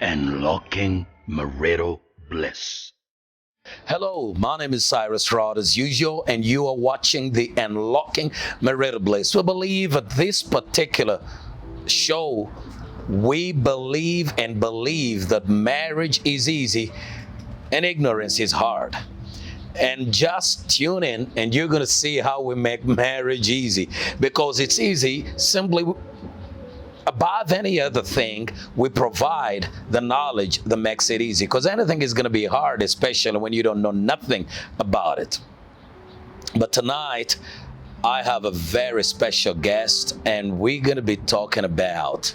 Unlocking marital bliss. Hello, my name is Cyrus Rod as usual, and you are watching the Unlocking Marital Bliss. We believe at this particular show, we believe that marriage is easy and ignorance is hard. And just tune in and you're going to see how we make marriage easy, because it's easy simply above any other thing. We provide the knowledge that makes it easy, because anything is going to be hard, especially when you don't know nothing about it. But tonight I have a very special guest, and we're going to be talking about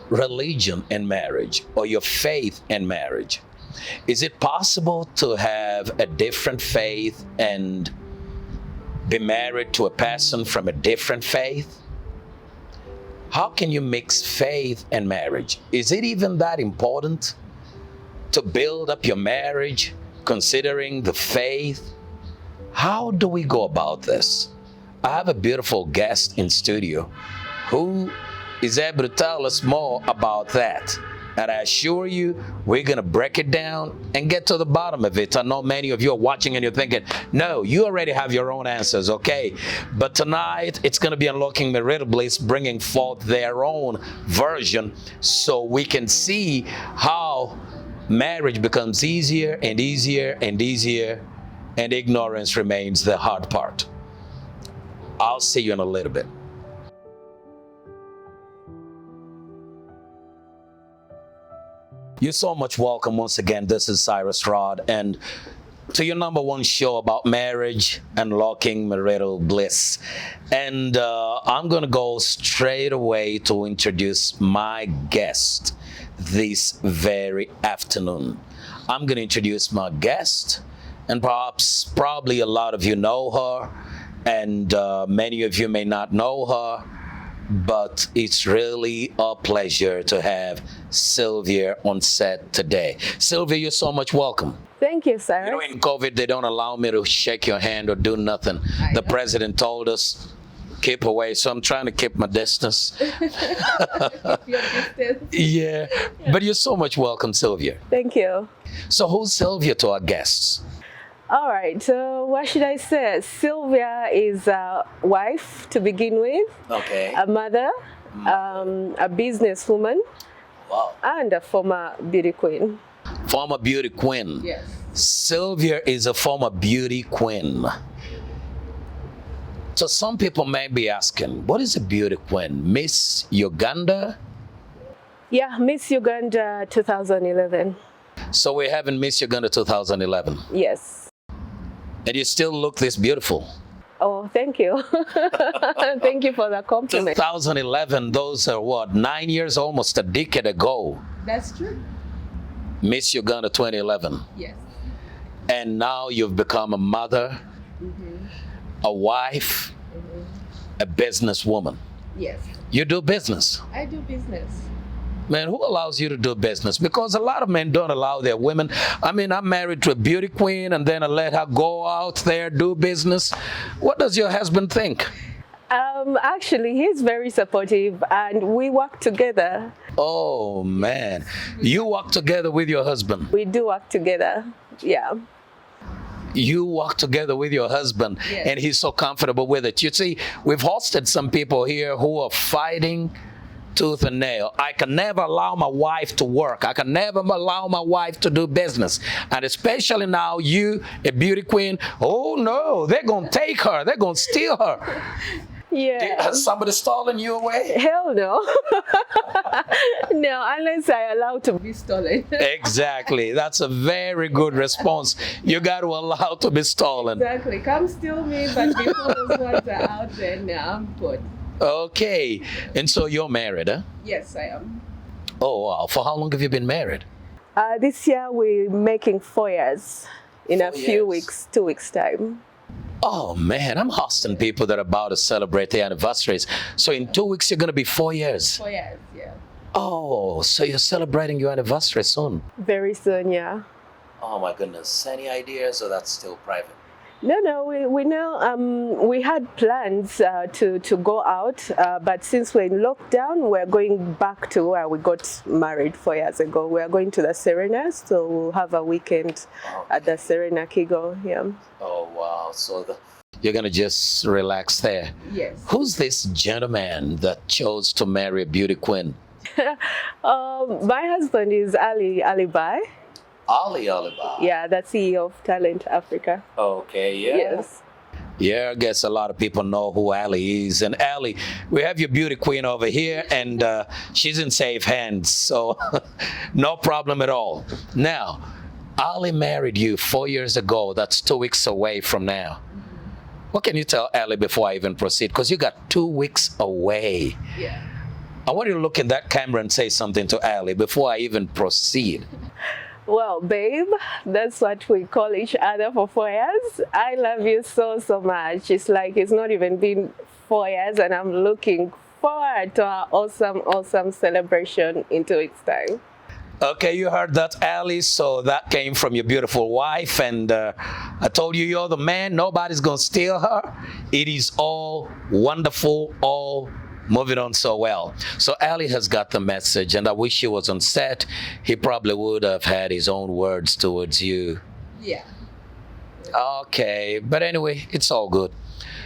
religion and marriage, or your faith and marriage. Is it possible to have a different faith and be married to a person from a different faith? How can you mix faith and marriage? Is it even that important to build up your marriage considering the faith? How do we go about this? I have a beautiful guest in studio who is able to tell us more about that. And I assure you, we're going to break it down and get to the bottom of it. I know many of you are watching and you're thinking, no, you already have your own answers, okay? But tonight, it's going to be Unlocking Marital Bliss, bringing forth their own version so we can see how marriage becomes easier and easier and easier, and ignorance remains the hard part. I'll see you in a little bit. You're so much welcome once again. This is Cyrus Rod, and to your number one show about marriage, Unlocking Marital Bliss. And I'm going to go straight away to introduce my guest this very afternoon. I'm going to introduce my guest, and probably a lot of you know her, and many of you may not know her. But it's really a pleasure to have Sylvia on set today. Sylvia, you're so much welcome. Thank you, sir. You know, in COVID, they don't allow me to shake your hand or do nothing. The president told us, keep away, so I'm trying to keep my distance. Keep your distance. Yeah, but you're so much welcome, Sylvia. Thank you. So who's Sylvia to our guests? All right, so what should I say? Sylvia is a wife to begin with, Okay. a mother, a businesswoman, Wow. and a former beauty queen. Former beauty queen. Yes. Sylvia is a former beauty queen. So some people may be asking, what is a beauty queen? Miss Uganda? Yeah, Miss Uganda 2011. So we're having Miss Uganda 2011. Yes. And you still look this beautiful. Oh, thank you. Thank you for the compliment. 2011, those are what, 9 years, almost a decade ago. That's true. Miss Uganda 2011. Yes. And now you've become a mother, a wife, a businesswoman. Yes. You do business. I do business. Man, who allows you to do business? Because a lot of men don't allow their women. I mean, I'm married to a beauty queen and then I let her go out there, do business. What does your husband think? Actually, he's very supportive and we work together. Oh, man. You work together with your husband. We do work together. Yeah. You work together with your husband, Yes. and he's so comfortable with it. You see, we've hosted some people here who are fighting tooth and nail. I can never allow my wife to work. I can never allow my wife to do business. And especially now, you, a beauty queen, oh no, they're going to take her. They're going to steal her. Yeah. Has somebody stolen you away? Hell no. No, unless I allow to be stolen. Exactly. That's a very good response. You got to allow to be stolen. Exactly. Come steal me, but before those ones are out there, now I'm good. Okay. And so you're married, huh? Yes, I am. Oh, wow. For how long have you been married? This year we're making 4 years. In a 4 few years. weeks, 2 weeks time. Oh, man. I'm hosting people that are about to celebrate their anniversaries. So in 2 weeks, you're going to be 4 years. 4 years, yeah. Oh, so you're celebrating your anniversary soon. Very soon, yeah. Oh, my goodness. Any ideas, or that's still private? No, we know we had plans to go out, but since we're in lockdown, we're going back to where we got married 4 years ago. We're going to the Serena, so we'll have a weekend at the Serena Kigo. Yeah. Oh wow! You're gonna just relax there. Yes. Who's this gentleman that chose to marry a beauty queen? My husband is Ali Alibai. Ali Alibai. Yeah, the CEO of Talent Africa. Okay, yeah. Yes. Yeah, I guess a lot of people know who Ali is. And Ali, we have your beauty queen over here, and she's in safe hands, so no problem at all. Now, Ali married you 4 years ago. That's 2 weeks away from now. What can you tell Ali before I even proceed? Because you got 2 weeks away. Yeah. I want you to look in that camera and say something to Ali before I even proceed. Well, babe, that's what we call each other for 4 years. I love you so, so much. It's like it's not even been 4 years, and I'm looking forward to our awesome, awesome celebration in 2 weeks' time. Okay, you heard that, Ali. So that came from your beautiful wife. And I told you, you're the man. Nobody's going to steal her. It is all wonderful, all moving on so well. So Ali has got the message, and I wish he was on set. He probably would have had his own words towards you. Yeah. Okay, but anyway, it's all good.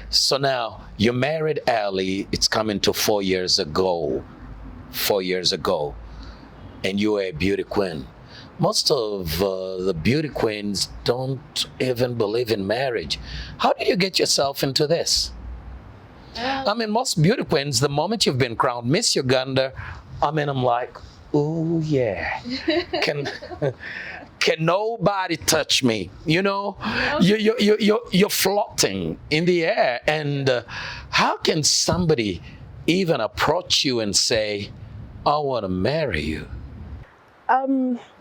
So now, you married Ali. It's coming to 4 years ago. 4 years ago. And you were a beauty queen. Most of the beauty queens don't even believe in marriage. How did you get yourself into this? I mean, most beauty queens, the moment you've been crowned Miss Uganda, I'm like, oh yeah, can nobody touch me? You know, you're floating in the air, and how can somebody even approach you and say, I want to marry you?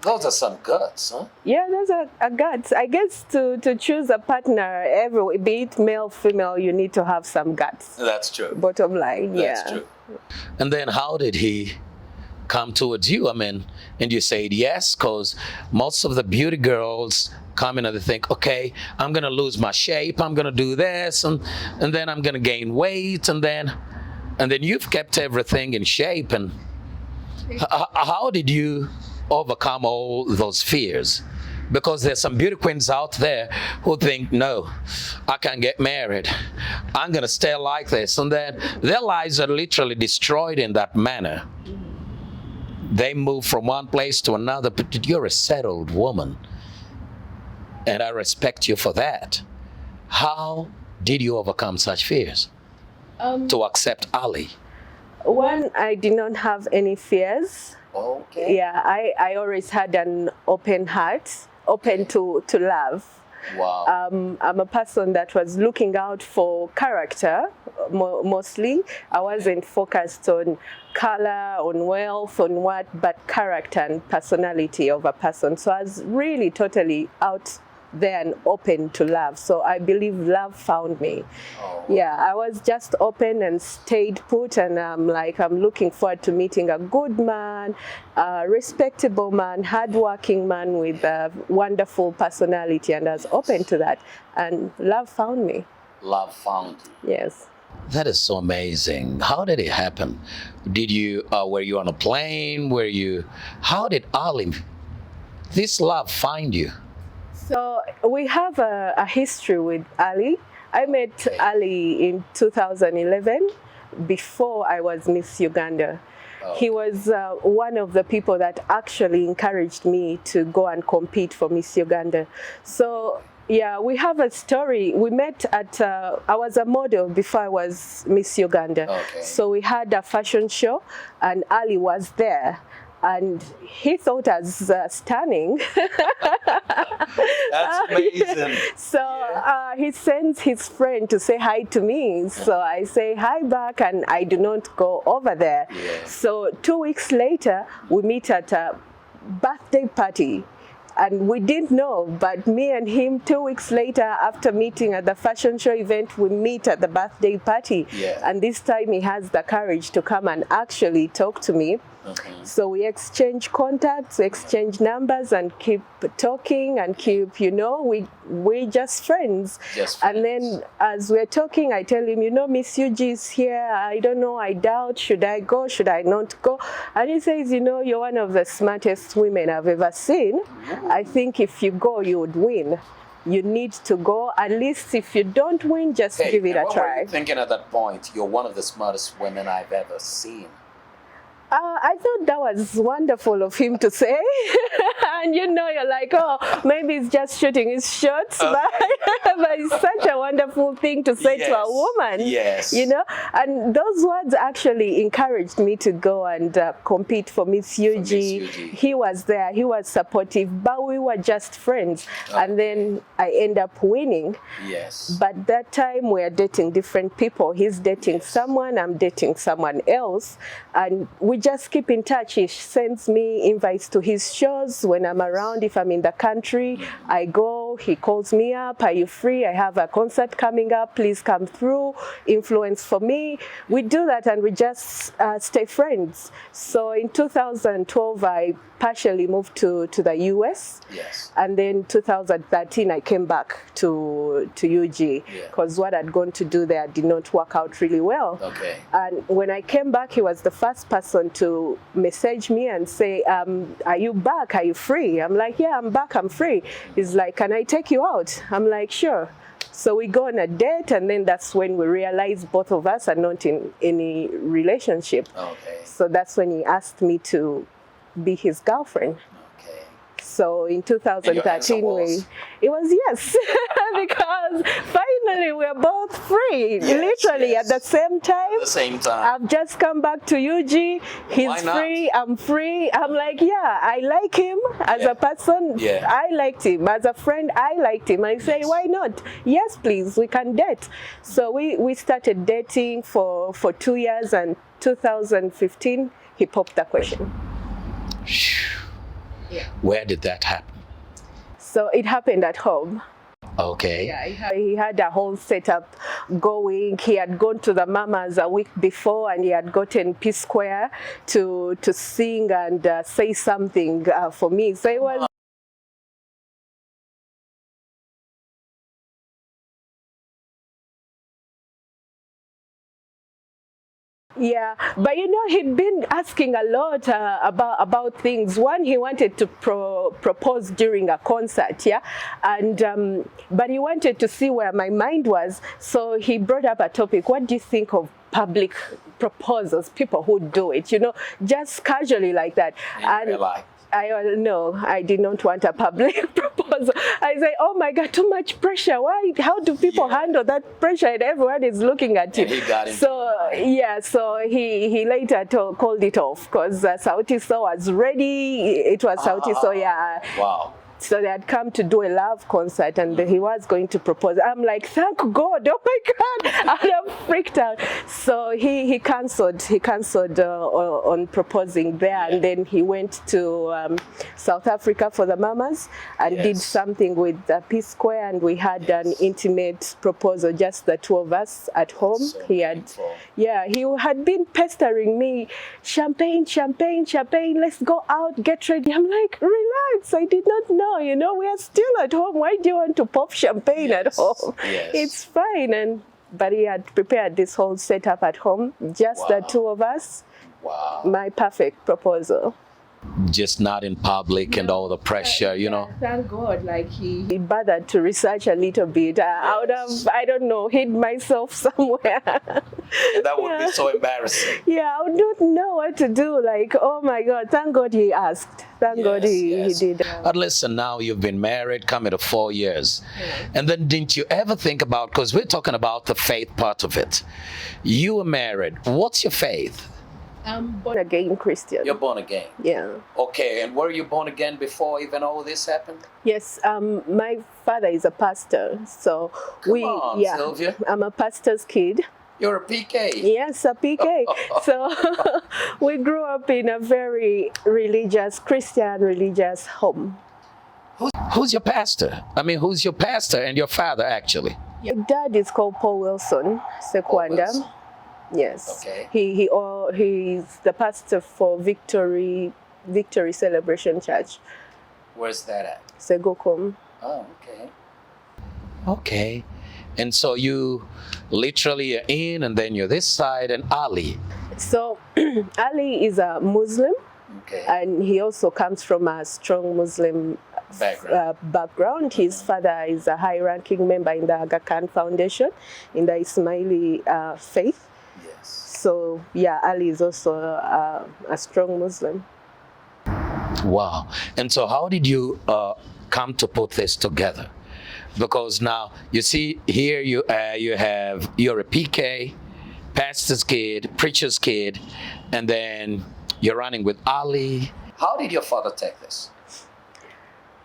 Those are some guts, huh? Yeah, those are guts. I guess to choose a partner, be it male, female, you need to have some guts. That's true. Bottom line, That's true. And then how did he come towards you? I mean, and you said yes, because most of the beauty girls come in and they think, okay, I'm going to lose my shape, I'm going to do this, and then I'm going to gain weight, and then you've kept everything in shape. And how did you overcome all those fears? Because there's some beauty queens out there who think, no, I can't get married. I'm going to stay like this. And then their lives are literally destroyed in that manner. They move from one place to another, but you're a settled woman. And I respect you for that. How did you overcome such fears to accept Ali? One, I did not have any fears. Okay. Yeah, I always had an open heart, open to love. Wow. I'm a person that was looking out for character mostly. I wasn't focused on color, on wealth, on what, but character and personality of a person. So I was really totally out there and open to love. So I believe love found me. Oh. Yeah, I was just open and stayed put, and I'm looking forward to meeting a good man, a respectable man, hardworking man with a wonderful personality, and I was open to that. And love found me. Love found you. Yes. That is so amazing. How did it happen? Did you, were you on a plane? How did Ali, this love find you? So we have a history with Ali. I met Ali in 2011 before I was Miss Uganda. Oh. He was one of the people that actually encouraged me to go and compete for Miss Uganda. So yeah, we have a story. We met at, I was a model before I was Miss Uganda. Okay. So we had a fashion show and Ali was there. And he thought I was stunning. That's amazing. So he sends his friend to say hi to me. So I say hi back, and I do not go over there. Yeah. So 2 weeks later, we meet at a birthday party. And we didn't know, but me and him 2 weeks later, after meeting at the fashion show event, we meet at the birthday party. Yeah. And this time he has the courage to come and actually talk to me. So we exchange contacts, exchange numbers, and keep talking and keep, we just friends. And then as we're talking, I tell him, Miss UG is here. I don't know, I doubt, should I go, should I not go? And he says, you're one of the smartest women I've ever seen. I think if you go, you would win. You need to go. At least if you don't win, just give it a try. What were you thinking at that point? You're one of the smartest women I've ever seen. I thought that was wonderful of him to say. And you're like, oh, maybe he's just shooting his shots. But it's such a wonderful thing to say to a woman. Yes. And those words actually encouraged me to go and compete for Miss UG. He was there, he was supportive, but we were just friends. And then I end up winning. Yes. But that time we're dating different people. He's dating someone, I'm dating someone else. And we just keep in touch. He sends me invites to his shows when I'm around. If I'm in the country, I go. He calls me up. Are you free? I have a concert coming up. Please come through. Influence for me. We do that and we just stay friends. So in 2012, I partially moved to the US. Yes. And then 2013, I came back to UG because what I'd gone to do there did not work out really well. Okay. And when I came back, he was the first person to message me and say, are you back? Are you free? I'm like, yeah, I'm back. I'm free. He's like, can I take you out? I'm like, sure. So we go on a date, and then that's when we realize both of us are not in any relationship. Okay. So that's when he asked me to be his girlfriend. Okay. So in 2013, it was yes, because finally we're both free, literally at the same time. At the same time. I've just come back to UG. He's free. I'm free. I'm like, yeah, I like him as a person. Yeah. I liked him as a friend. I liked him. I say, why not? Yes, please, we can date. So we started dating for 2 years, and 2015 he popped the question. Yeah. Where did that happen? So it happened at home. Okay. Yeah, he had a whole setup going. He had gone to the Mamas a week before, and he had gotten P Square to sing and say something for me. So it was. Yeah, but he'd been asking a lot about things. One, he wanted to propose during a concert, and but he wanted to see where my mind was. So he brought up a topic. What do you think of public proposals? People who do it, just casually like that. And no, I did not want a public proposal. I say, oh my God, too much pressure. Why? How do people handle that pressure? And everyone is looking at you. So he later called it off because Sauti So was ready. It was Sauti So, yeah. Wow. So they had come to do a love concert, and he was going to propose. I'm like, thank God! Oh my God! I'm freaked out. So he cancelled. He cancelled on proposing there, and then he went to South Africa for the Mamas and did something with P Square, and we had an intimate proposal, just the two of us at home. So he had been pestering me, champagne, champagne, champagne. Let's go out, get ready. I'm like, relax. I did not know. We are still at home. Why do you want to pop champagne at home? Yes. It's fine. But he had prepared this whole setup at home, just the two of us. Wow. My perfect proposal. Just not in public and all the pressure, Thank God, he bothered to research a little bit. I would have, I don't know, hid myself somewhere. That would be so embarrassing. Yeah, I would not know what to do. Oh my God, thank God he asked. Thank God he did. But listen, now you've been married, coming to 4 years. And then didn't you ever think about, because we're talking about the faith part of it. You were married. What's your faith? I'm born again Christian. You're born again? Yeah. Okay, and were you born again before even all this happened? Yes, my father is a pastor, so Come on, Sylvia. I'm a pastor's kid. You're a PK? Yes, a PK. So we grew up in a very Christian religious home. Who's your pastor? I mean, who's your pastor and your father, actually? Your dad is called Paul Wilson Sekwanda. Yes. Okay. He's the pastor for Victory Celebration Church. Where's that at? Segokom. Oh, okay. Okay. And so you literally are in, and then you're this side, and Ali. So Ali is a Muslim, Okay. and he also comes from a strong Muslim background. His father is a high-ranking member in the Aga Khan Foundation, in the Ismaili faith. Yes. So yeah, Ali is also a strong Muslim. Wow. And so how did you come to put this together? Because now you see here you're a PK, pastor's kid, preacher's kid, and then you're running with Ali. How did your father take this?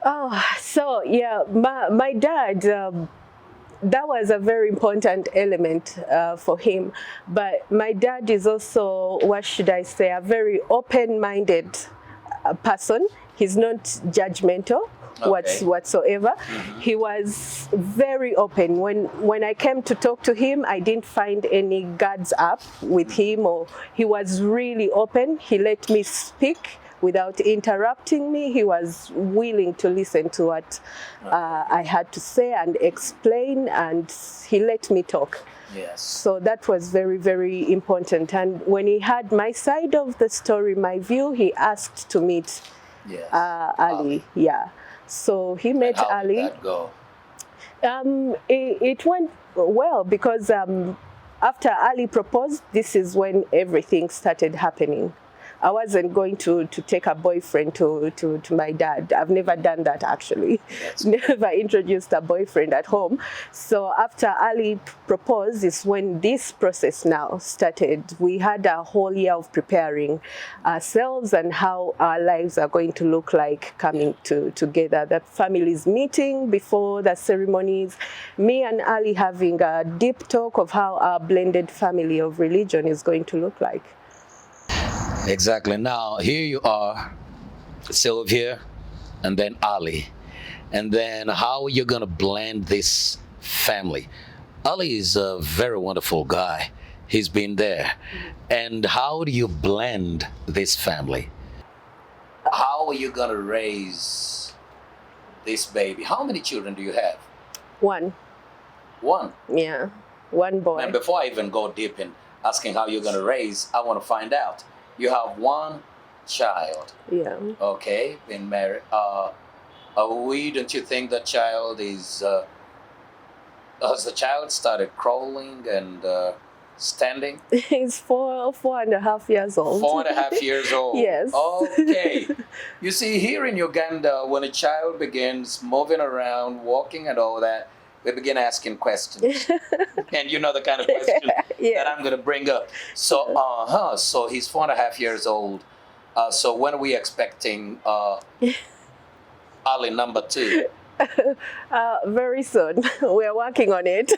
Oh, so yeah, my dad, that was a very important element for him. But my dad is also, what should I say, a very open-minded person. He's not judgmental. Okay. Whatsoever. He was very open. When I came to talk to him, I didn't find any guards up with him, or he was really open. He let me speak without interrupting me. He was willing to listen to what I had to say and explain, and he let me talk. Yes. So that was very, very important. And when he had my side of the story, my view, he asked to meet Ali. Yeah. So he met Ali. How did that go? It went well because after Ali proposed, this is when everything started happening. I wasn't going to take a boyfriend to my dad. I've never done that, actually. Never introduced a boyfriend at home. So after Ali proposed is when this process now started. We had a whole year of preparing ourselves and how our lives are going to look like coming together. The families meeting before the ceremonies, me and Ali having a deep talk of how our blended family of religion is going to look like. Exactly. Now, here you are, Sylvia, and then Ali. And then how are you going to blend this family? Ali is a very wonderful guy. He's been there. And how do you blend this family? How are you going to raise this baby? How many children do you have? One. One? Yeah, one boy. And before I even go deep in asking how you're going to raise, I want to find out. You have one child. Yeah. Okay, been married. Don't you think that child is, has the child started crawling and standing? He's 4.5 years old. 4.5 years old. Yes. Okay. You see, here in Uganda, when a child begins moving around, walking and all that, we begin asking questions. And you know the kind of question that I'm going to bring up. So, so he's 4.5 years old. So when are we expecting Ali number 2? Very soon. We're working on it.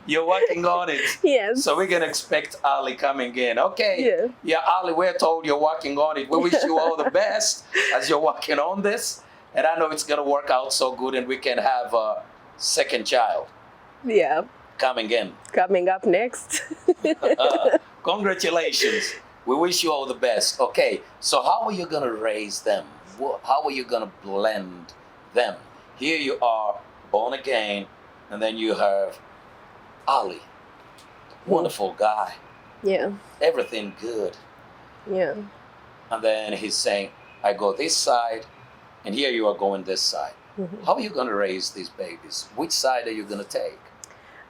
You're working on it? Yes. So we're going to expect Ali coming in. Okay. Yeah, Ali, we're told you're working on it. We wish you all the best as you're working on this. And I know it's going to work out so good and we can have a second child. Yeah. Coming in. Coming up next. Congratulations. We wish you all the best. Okay, so how are you going to raise them? How are you going to blend them? Here you are, born again, and then you have Ali. Wonderful guy. Yeah. Everything good. Yeah. And then he's saying, I go this side, and here you are going this side. Mm-hmm. How are you going to raise these babies? Which side are you going to take?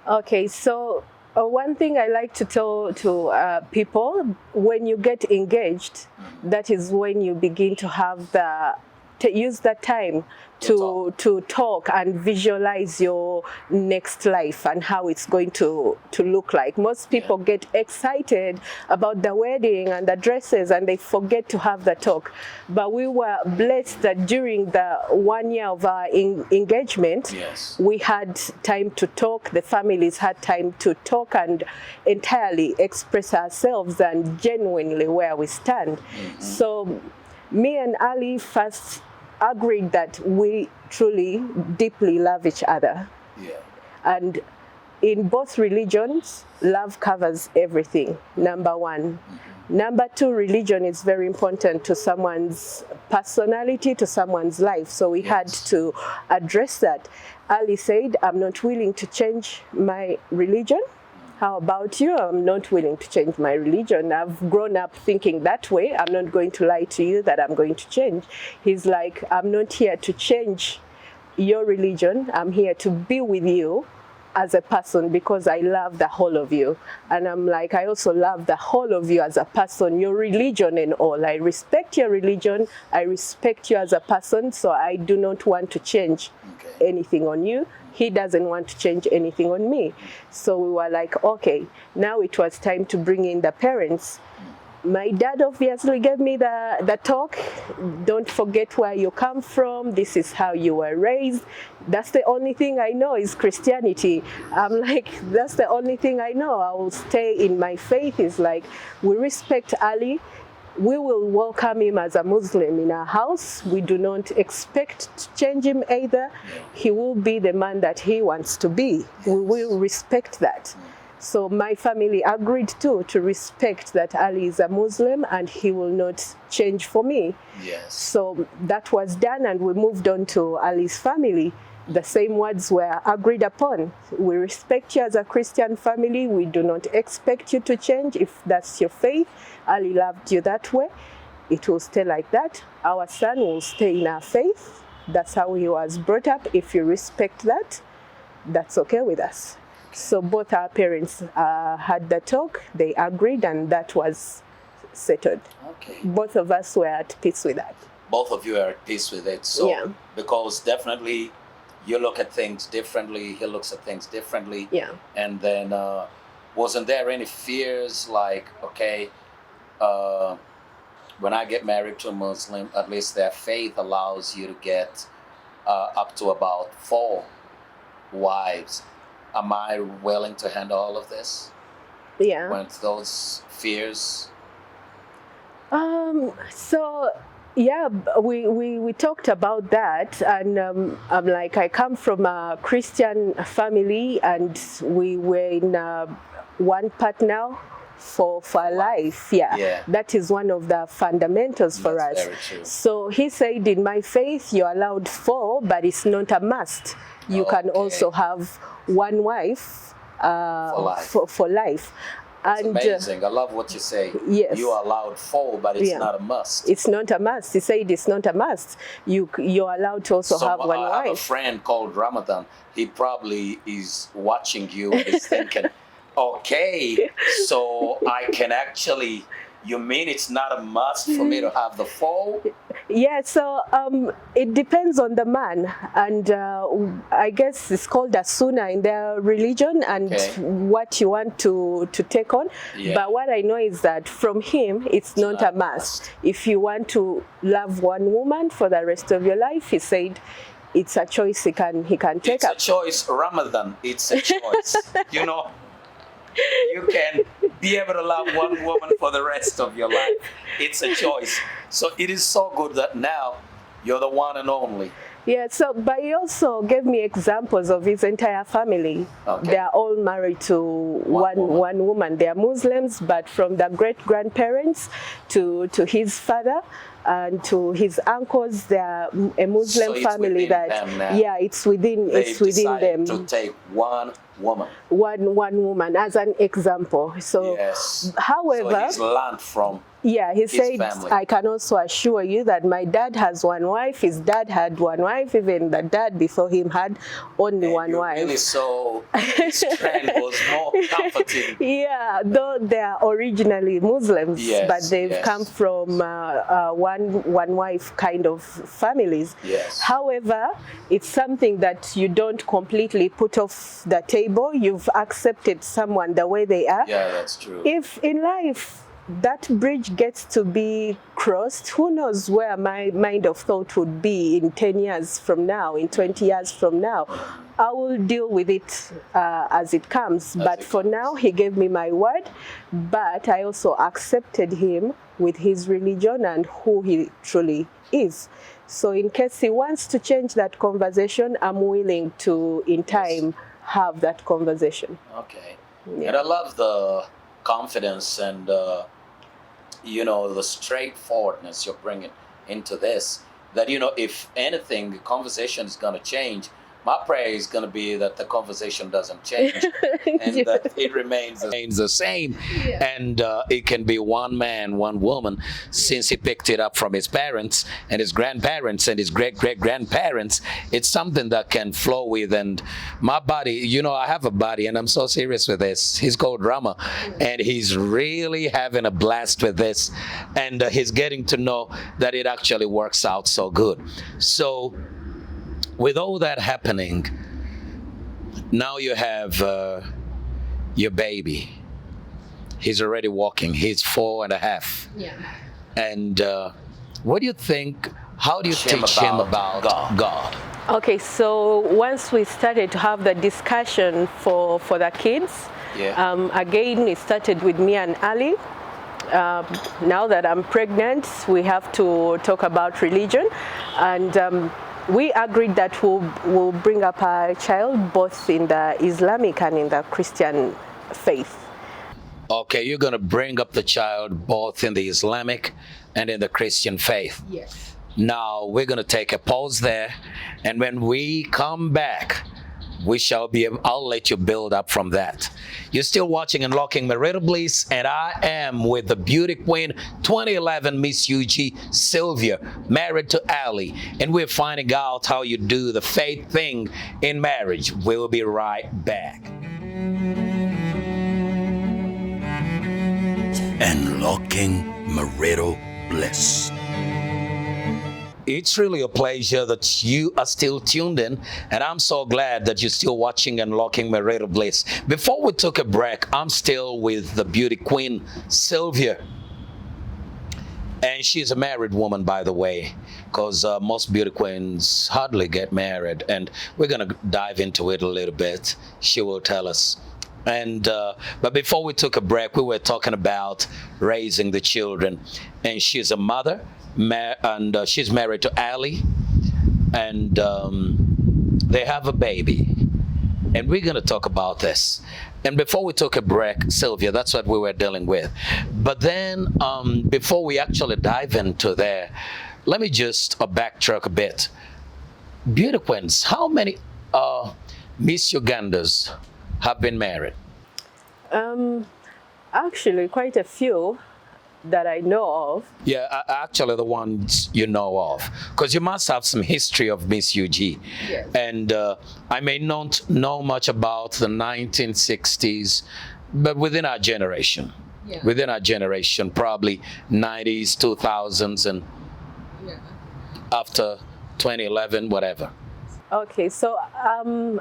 Okay, so one thing I like to tell to people, when you get engaged, that is when you begin to have use that time to talk and visualize your next life and how it's going to look like. Most people get excited about the wedding and the dresses and they forget to have the talk. But we were blessed that during the 1 year of our engagement, we had time to talk, the families had time to talk and entirely express ourselves and genuinely where we stand. Mm-hmm. So me and Ali first agreed that we truly, deeply love each other. Yeah. And in both religions, love covers everything, number one. Number two, religion is very important to someone's personality, to someone's life. So we had to address that. Ali said, I'm not willing to change my religion. How about you? I'm not willing to change my religion. I've grown up thinking that way. I'm not going to lie to you that I'm going to change. He's like, I'm not here to change your religion. I'm here to be with you as a person because I love the whole of you. And I'm like, I also love the whole of you as a person, your religion and all. I respect your religion. I respect you as a person. So I do not want to change anything on you. He doesn't want to change anything on me. So we were like, okay, now it was time to bring in the parents. My dad obviously gave me the talk. Don't forget where you come from. This is how you were raised. That's the only thing I know is Christianity. I'm like, that's the only thing I know. I will stay in my faith. It's like, we respect Ali. We will welcome him as a Muslim in our house. We do not expect to change him either. He will be the man that he wants to be. We will respect that. So my family agreed to respect that Ali is a Muslim and he will not change for me. Yes. So that was done and we moved on to Ali's family. The same words were agreed upon. We respect you as a Christian family. We do not expect you to change if that's your faith. Ali loved you that way. It will stay like that. Our son will stay in our faith. That's how he was brought up. If you respect that, that's okay with us. So both our parents had the talk, they agreed, and that was settled. Okay. Both of us were at peace with that. Both of you are at peace with it. So, because definitely you look at things differently, he looks at things differently. Yeah. And then wasn't there any fears like, okay, when I get married to a Muslim, at least their faith allows you to get up to about 4 wives. Am I willing to handle all of this? Yeah. With those fears? So yeah, we talked about that, and I'm like, I come from a Christian family, and we were in one partner for life. Yeah. That is one of the fundamentals for us. Very true. So he said, in my faith, you're allowed 4, but it's not a must. You can also have 1 wife for life. It's and amazing. I love what you say. Yes. You are allowed 4, but it's not a must. It's not a must. He said it's not a must. You're allowed to also have 1 wife. I have a friend called Ramadan. He probably is watching you and is thinking, okay, so I can actually, you mean it's not a must for me to have the 4? Yeah, so it depends on the man, and I guess it's called a sunnah in their religion, and what you want to take on. But what I know is that from him, it's not a must. If you want to love 1 woman for the rest of your life, he said, it's a choice he can take up. It's a choice, Ramadan. It's a choice. You know, you can be able to love 1 woman for the rest of your life. It's a choice. So it is so good that now you're the one and only. Yeah, so, but he also gave me examples of his entire family. Okay. They are all married to one woman. They are Muslims, but from the great-grandparents to his father and to his uncles, they are a Muslim family that, it's within them. To take 1 woman. One woman as an example. So, however, so he's learned from he said, family. I can also assure you that my dad has 1 wife. His dad had 1 wife. Even the dad before him had only 1 wife. Really, so his trend was more comforting. Yeah, though they are originally Muslims, but they've come from one wife kind of families. Yes. However, it's something that you don't completely put off the table. You've accepted someone the way they are. Yeah, that's true. If in life that bridge gets to be crossed, who knows where my mind of thought would be in 10 years from now, in 20 years from now. I will deal with it as it comes. But for now, he gave me my word, but I also accepted him with his religion and who he truly is. So in case he wants to change that conversation, I'm willing to, in time, have that conversation. Okay. Yeah. And I love the confidence and, the straightforwardness you're bringing into this. That, if anything, the conversation is going to change. My prayer is going to be that the conversation doesn't change and Yeah. that it remains the same. Yeah. And it can be one man, one woman, since he picked it up from his parents and his grandparents and his great-great-grandparents. It's something that can flow with. And my buddy, I have a buddy, and I'm so serious with this. He's called Rama, and he's really having a blast with this. And he's getting to know that it actually works out so good. So, with all that happening, now you have your baby. He's already walking. He's 4.5. Yeah. And what do you think? How do you teach him about God? Okay, so once we started to have the discussion for the kids, again, it started with me and Ali. Now that I'm pregnant, we have to talk about religion, and we agreed that we'll bring up our child both in the Islamic and in the Christian faith. Okay, you're going to bring up the child both in the Islamic and in the Christian faith. Yes. Now, we're going to take a pause there, and when we come back, I'll let you build up from that. You're still watching Unlocking Marital Bliss, and I am with the beauty queen, 2011 Miss Uganda Sylvia, married to Ali, and we're finding out how you do the faith thing in marriage. We'll be right back. Unlocking Marital Bliss. It's really a pleasure that you are still tuned in, and I'm so glad that you're still watching Unlocking Marital Bliss. Before we took a break, I'm still with the beauty queen, Sylvia. And she's a married woman, by the way, because most beauty queens hardly get married. And we're going to dive into it a little bit. She will tell us. And but before we took a break, we were talking about raising the children. And she's a mother. And she's married to Ali, and they have a baby, and we're going to talk about this. And before we took a break, Sylvia, that's what we were dealing with. But then before we actually dive into there, let me just backtrack a bit. Beauty queens, how many Miss Ugandas have been married? Actually, quite a few that I know of. Yeah, actually the ones you know of, because you must have some history of Miss UG. Yes. And I may not know much about the 1960s, but within our generation, probably 90s, 2000s, and after 2011, whatever. Okay, so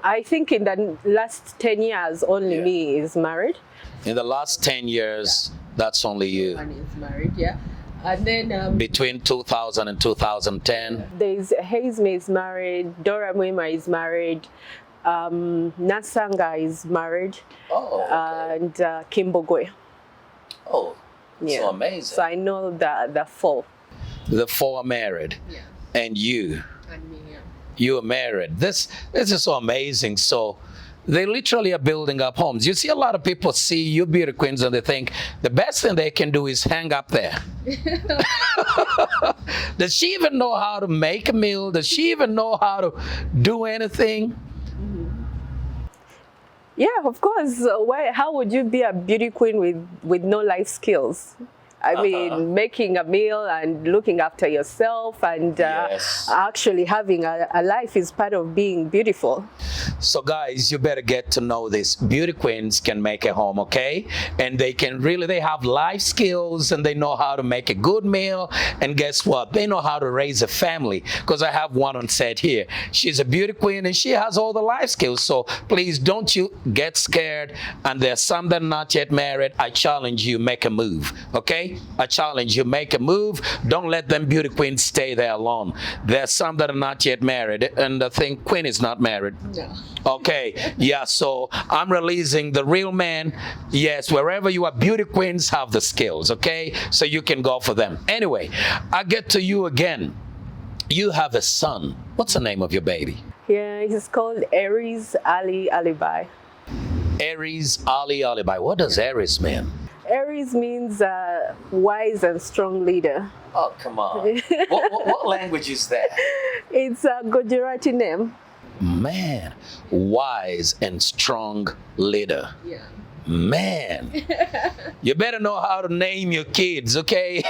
I think in the last 10 years, only me is married. In the last 10 years, that's only you. One is married, yeah. And then between 2000 and 2010, there's Hazme is married, Dora Mwima is married, Nasanga is married, and Kimbogwe. Oh, so amazing. So I know the four. The four are married. Yeah. And you. And me, yeah. You are married. This is so amazing. So they literally are building up homes. You see a lot of people see you beauty queens and they think the best thing they can do is hang up there. Does she even know how to make a meal? Does she even know how to do anything? Mm-hmm. Yeah, of course. How would you be a beauty queen with no life skills? I mean, making a meal and looking after yourself and actually having a life is part of being beautiful. So guys, you better get to know this. Beauty queens can make a home, okay? And they have life skills and they know how to make a good meal. And guess what? They know how to raise a family. Because I have one on set here. She's a beauty queen and she has all the life skills. So please don't you get scared. And there's some that are not yet married. I challenge you, make a move, okay? I challenge you, make a move. Don't let them beauty queens stay there alone. There's some that are not yet married, and I think Queen is not married. No. Okay, yeah, so I'm releasing the real man. Yes, wherever you are, beauty queens have the skills, okay? So you can go for them. Anyway, I get to you again. You have a son. What's the name of your baby? Yeah, he's called Aries Ali Alibi. Aries Ali Alibi. What does Aries mean? Aries means wise and strong leader. Oh, come on. what language is that? It's a Gujarati name. Man, wise and strong leader. Yeah. Man, you better know how to name your kids, okay?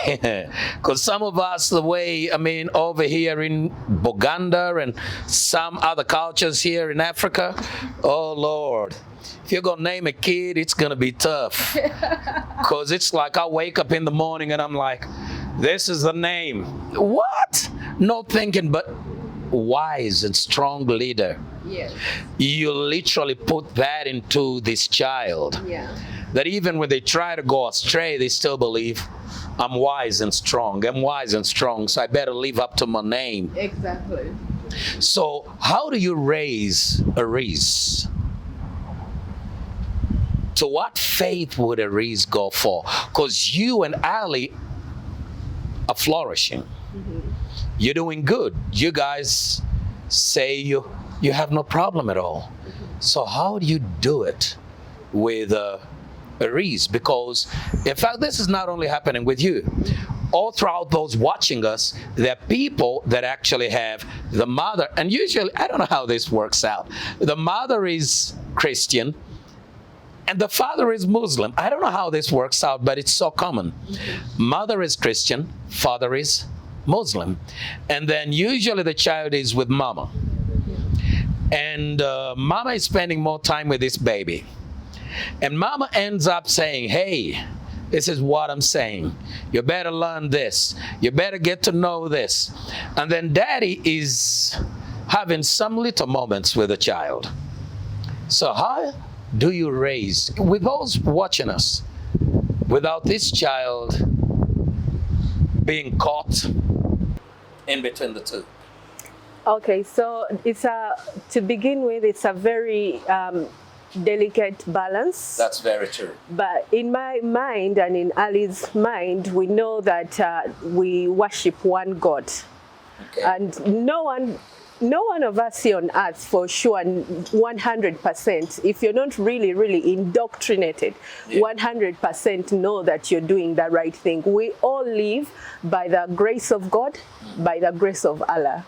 Because some of us, over here in Buganda and some other cultures here in Africa, oh Lord, if you're going to name a kid, it's going to be tough. Because it's like I wake up in the morning and I'm like, this is the name. What? No thinking, but wise and strong leader. Yes. You literally put that into this child. Yeah. That even when they try to go astray, they still believe, I'm wise and strong. I'm wise and strong, so I better live up to my name. Exactly. So how do you raise Aries? To what faith would Aries go for? Because you and Ali are flourishing. Mm-hmm. You're doing good. You guys say you have no problem at all. So how do you do it with Aries? Because in fact, this is not only happening with you. All throughout those watching us, there are people that actually have the mother, and usually, I don't know how this works out. The mother is Christian and the father is Muslim. I don't know how this works out, but it's so common. Mother is Christian, father is Muslim. And then usually the child is with mama. And mama is spending more time with this baby. And mama ends up saying, hey, this is what I'm saying. You better learn this. You better get to know this. And then daddy is having some little moments with the child. So how do you raise, with those watching us, without this child being caught in between the two? Okay, so to begin with, it's a very delicate balance. That's very true. But in my mind and in Ali's mind, we know that we worship one God. Okay. And no one of us here on earth for sure 100%, if you're not really indoctrinated, 100% know that you're doing the right thing. We all live by the grace of God, by the grace of Allah,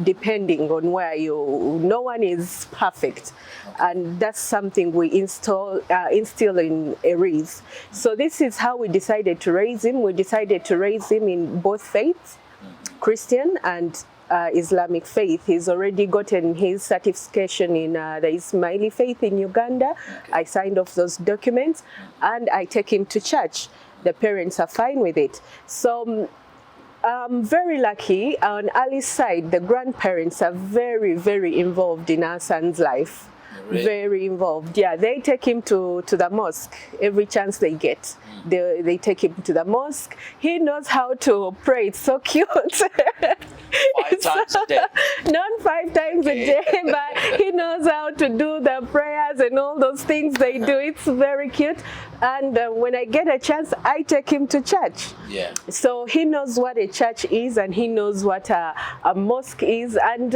depending on where no one is perfect. And that's something we instill in Aries. So this is how we decided to raise him. We decided to raise him in both faiths, Christian and Islamic faith. He's already gotten his certification in the Ismaili faith in Uganda. Okay. I signed off those documents and I take him to church. The parents are fine with it. So I'm very lucky. On Ali's side, the grandparents are very involved in our son's life. Really? Very involved. Yeah, they take him to the mosque every chance they get. They take him to the mosque. He knows how to pray. It's so cute. 5 times a day. Not 5 times a day, but he knows how to do the prayers and all those things they do. It's very cute. And when I get a chance, I take him to church. Yeah. So he knows what a church is and he knows what a mosque is. And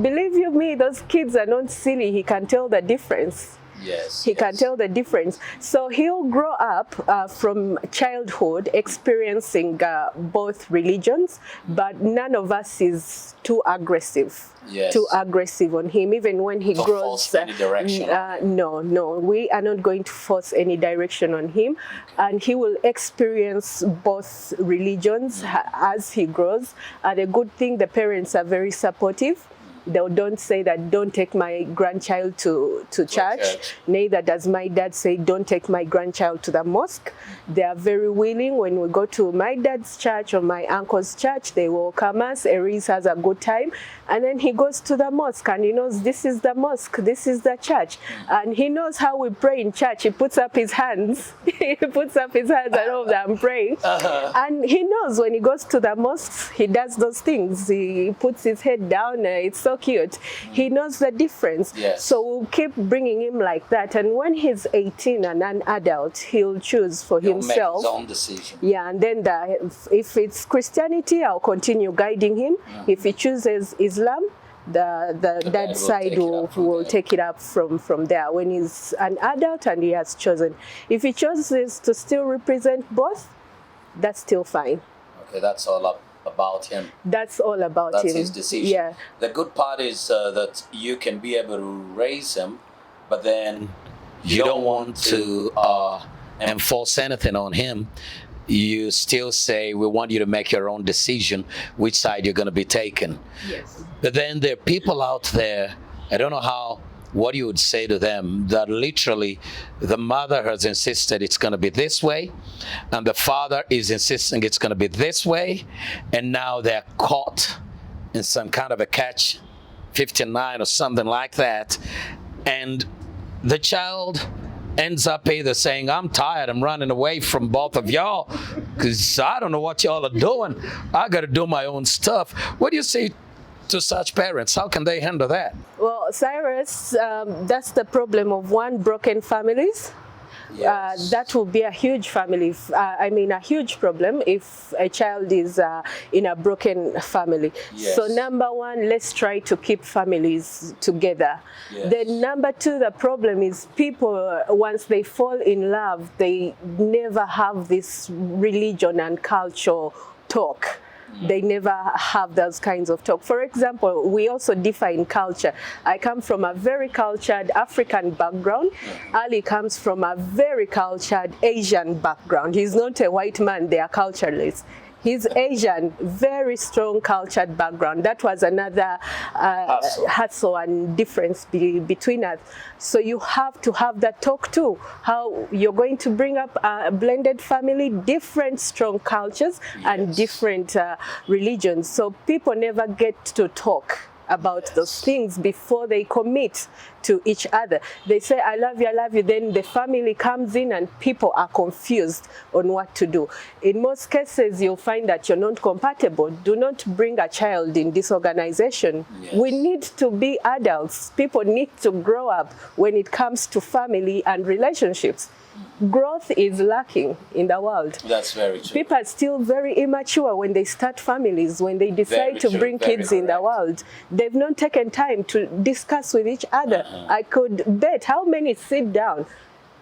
believe you me, those kids are not silly. He can tell the difference. Yes. He can tell the difference. So he'll grow up from childhood experiencing both religions, but none of us is too aggressive. Yes. Too aggressive on him. Even when he grows, force any direction. No, we are not going to force any direction on him, and he will experience both religions as he grows. And a good thing, the parents are very supportive. They don't say that don't take my grandchild to church. Neither does my dad say don't take my grandchild to the mosque. They are very willing. When we go to my dad's church or my uncle's church, they welcome us. Aries has a good time. And then he goes to the mosque and he knows this is the mosque, this is the church. And he knows how we pray in church. He puts up his hands. He puts up his hands and all that I'm praying. And he knows when he goes to the mosque, he does those things. He puts his head down. It's so cute. He knows the difference. Yes. So we'll keep bringing him like that. And when he's 18 and an adult, he'll choose for himself. Make his own decision. Yeah, and then if it's Christianity, I'll continue guiding him. If he chooses Islam, the dad side will take it up from there when he's an adult and he has chosen. If he chooses to still represent both, that's still fine. Okay, that's all about him. That's all about That's him. his decision. Yeah. The good part is that you can be able to raise him, but then you don't want to enforce anything on him. You still say, we want you to make your own decision which side you're going to be taking. Yes. But then there are people out there, I don't know what you would say to them, that literally the mother has insisted it's going to be this way, and the father is insisting it's going to be this way, and now they're caught in some kind of a catch-59 or something like that, and the child ends up either saying, I'm tired, I'm running away from both of y'all because I don't know what y'all are doing. I got to do my own stuff. What do you say to such parents? How can they handle that? Well, Cyrus, that's the problem of one broken families. Yes. That will be a huge family, a huge problem if a child is in a broken family. Yes. So number one, let's try to keep families together. Yes. Then number two, the problem is people, once they fall in love, they never have this religion and culture talk. They never have those kinds of talk. For example, we also define culture. I come from a very cultured African background. Ali comes from a very cultured Asian background. He's not a white man, they are culturalists. He's Asian, very strong cultured background. That was another hassle and difference between us. So you have to have that talk too, how you're going to bring up a blended family, different strong cultures and different religions. So people never get to talk about those things before they commit to each other. They say, I love you, then the family comes in and people are confused on what to do. In most cases, you'll find that you're not compatible. Do not bring a child in this organization. Yes. We need to be adults. People need to grow up when it comes to family and relationships. Growth is lacking in the world. That's very true. People are still very immature when they start families, when they decide to bring kids in the world. They've not taken time to discuss with each other. I could bet how many sit down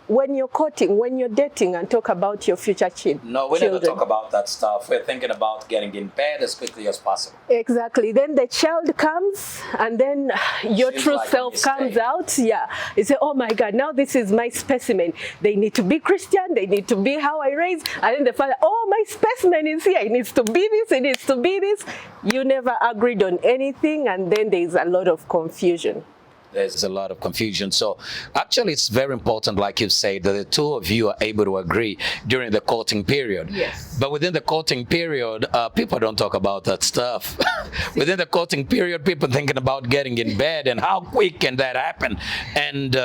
when you're courting, when you're dating, and talk about your future children. No, we never talk about that stuff. We're thinking about getting in bed as quickly as possible. Exactly. Then the child comes, and then your true self comes out. Yeah. You say, oh my God, now this is my specimen. They need to be Christian. They need to be how I raise. And then the father, oh, my specimen is here. It needs to be this. It needs to be this. You never agreed on anything, and then there's a lot of confusion. There's a lot of confusion. So actually it's very important, like you say, that the two of you are able to agree during the courting period. Yes. But within the courting period, people don't talk about that stuff. Within the courting period, people thinking about getting in bed and how quick can that happen. And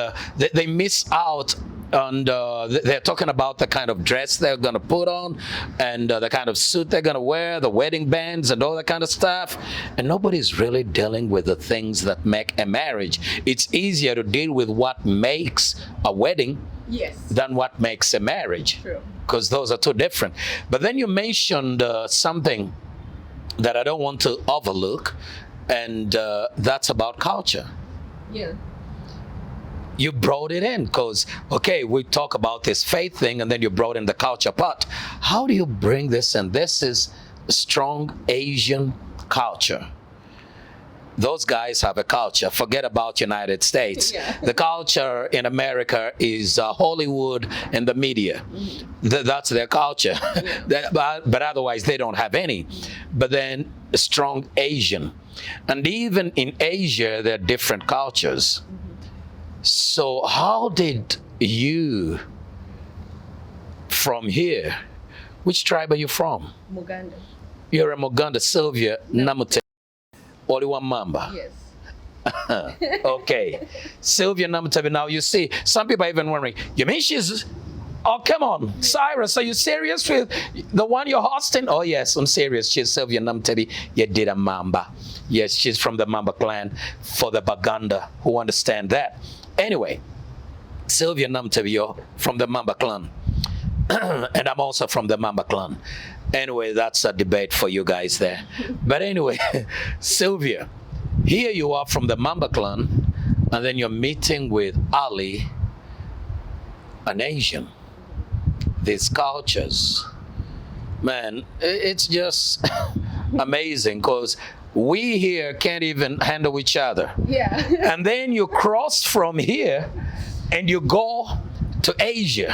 they miss out on, they're talking about the kind of dress they're going to put on and the kind of suit they're going to wear, the wedding bands and all that kind of stuff. And nobody's really dealing with the things that make a marriage. It's easier to deal with what makes a wedding than what makes a marriage. True. Because those are two different. But then you mentioned something that I don't want to overlook, and that's about culture. Yeah. You brought it in because, okay, we talk about this faith thing and then you brought in the culture part. How do you bring this in? This is strong Asian culture. Those guys have a culture. Forget about United States. Yeah. The culture in America is Hollywood and the media. That's their culture. Yeah. But otherwise, they don't have any. But then strong Asian. And even in Asia, there are different cultures. So how did you, from here, which tribe are you from? Muganda. You're a Muganda, Sylvia Namutebi. Only one Mamba. Yes. Okay. Sylvia Namutebi. Now you see, some people are even wondering, you mean she's, oh, come on. Cyrus, are you serious with the one you're hosting? Oh, yes, I'm serious. She's Sylvia Namutebi. You did a Mamba. Yes, she's from the Mamba clan for the Baganda who understand that. Anyway, Sylvia Namutebi, you're from the Mamba clan. And I'm also from the Mamba clan. Anyway, that's a debate for you guys there. But anyway, Sylvia, Here you are from the Mamba clan, and then you're meeting with Ali, an Asian. These cultures, man, it's just amazing because we here can't even handle each other. Yeah. And then you cross from here and you go to Asia.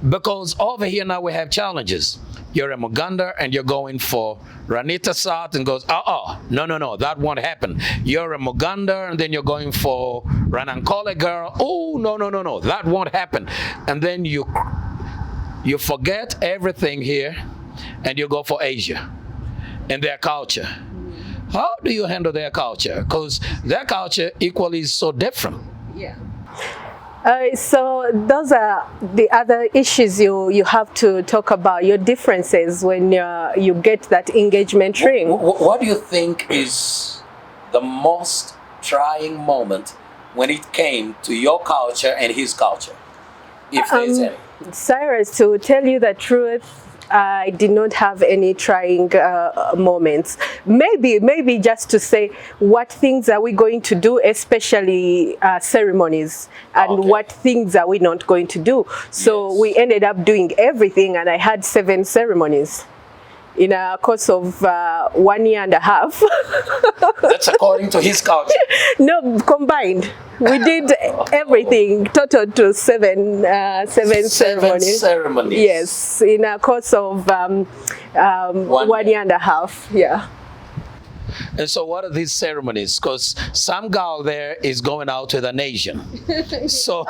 Because over here now we have challenges. You're a Muganda and you're going for Ranita South and goes, no, that won't happen. You're a Muganda and then you're going for Ranankole girl. Oh, no, that won't happen. And then you forget everything here and you go for Asia and their culture. How do you handle their culture? Because their culture equally is so different. Yeah. So those are the other issues you have to talk about, your differences when you get that engagement ring. What do you think is the most trying moment when it came to your culture and his culture, if there's any? Cyrus, to tell you the truth, I did not have any trying moments. Maybe just to say what things are we going to do, especially ceremonies, and what things are we not going to do. So we ended up doing everything, and I had 7 ceremonies in a course of 1 year and a half. That's according to his culture? No, combined. We did everything, total to 7 ceremonies. Ceremonies. Yes, in a course of 1 year and a half. Yeah. And so what are these ceremonies? Because some girl there is going out with an Asian. So